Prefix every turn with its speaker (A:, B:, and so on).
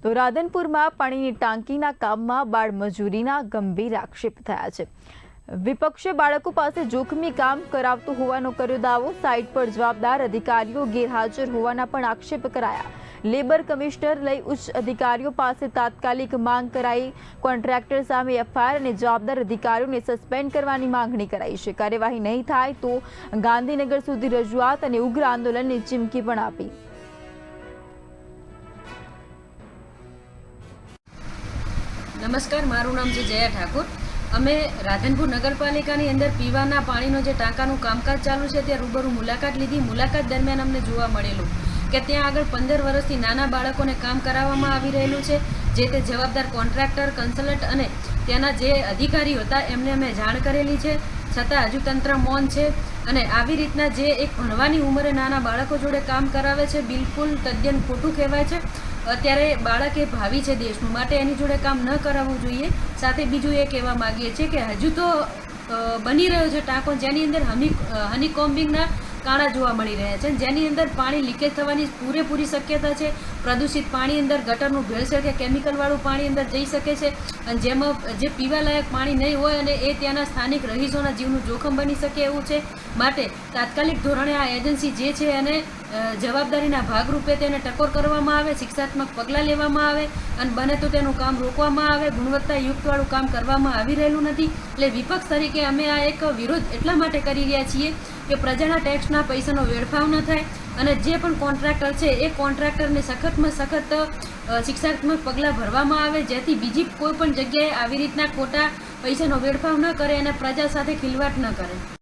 A: તો રાધનપુરમાં પાણીની ટાંકીના કામમાં બાળમજૂરીના ગંભીર આક્ષેપ થયા છે। વિપક્ષે બાળકો પાસે જોખમી કામ કરાવતું હોવાનો કર્યો દાવો। સાઇટ પર જવાબદાર અધિકારીઓ ગેરહાજર હોવાના પણ આક્ષેપ કરાયા। લેબર કમિશનર લઈ ઉચ્ચ અધિકારીઓ પાસે તાત્કાલિક માંગ કરાઈ। કોન્ટ્રાક્ટર સામે એફઆઈઆર અને જવાબદાર અધિકારીઓને સસ્પેન્ડ કરવાની માંગણી કરાઈ છે। કાર્યવાહી નહીં થાય તો ગાંધીનગર સુધી રજૂઆત અને ઉગ્ર આંદોલનની ચીમકી પણ આપી।
B: नमस्कार, मारू नाम है जया ठाकुर। अमे राधनपुर नगरपालिकानी अंदर पीवाना पाणीनो जे टांकानुं कामकाज चालू है त्यां रूबरू मुलाकात लीधी। मुलाकात दरमियान अमने जोवा मळेलुं के त्यां आगळ 15 वर्षथी नाना बाळकोने काम कराववामां आवी रहेलुं छे। जे ते जवाबदार कॉन्ट्राक्टर कन्सल्टન્ટ अने त्याना जे अधिकारी हता एमने अमे जाण करेली छे, छतां हजू तंत्र मौन छे। अने आवी रीतना जे एक भणवानी उंमरे नाना बाळको जोडे काम करावे छे बिलकुल तद्दन खोटुं कहेवाय छे। अत्यारे बाळक ए भावी छे देशनुं, माटे एनी जोडे काम न करावुं जोईए। साथे बीजुं ए कहेवा मागीए छीए के हजू तो बनी रह्यो छे टांको जेनी अंदर हनीकॉम्बिंगना काणा जोवा मळी रह्या छे, जेनी अंदर पाणी लीकेज थवानी पूरेपूरी शक्यता छे। प्रदूषित पाणी अंदर गटरनुं भेळसेळ के केमिकलवाळुं पाणी अंदर जई शके छे अने जेमां जे पीवालायक पाणी नहीं होय अने ए त्याना स्थानिक रहीशोना जीवनुं जोखम बनी शके एवुं छे। माटे तात्कालिक धोरणे आ एजन्सी जे छे अने जवाबदारीना भागरूपे तेने टकोर करवामां आवे, शिक्षात्मक पगलां लेवामां आवे अने बने तो तेनुं काम रोकवामां आवे। गुणवत्तायुक्तवाळुं काम करवामां आवी रहेलुं नथी। એટલે વિપક્ષ તરીકે અમે આ એક વિરોધ એટલા માટે કરી રહ્યા છીએ કે પ્રજાના ટેક્સના પૈસાનો વેડફાવ ન થાય અને જે પણ કોન્ટ્રાક્ટર છે એ કોન્ટ્રાક્ટરને સખતમાં સખત શિક્ષાત્મક પગલાં ભરવામાં આવે, જેથી બીજી કોઈ પણ જગ્યાએ આવી રીતના ખોટા પૈસાનો વેડફાવ ન કરે અને પ્રજા સાથે ખિલવાડ ન કરે।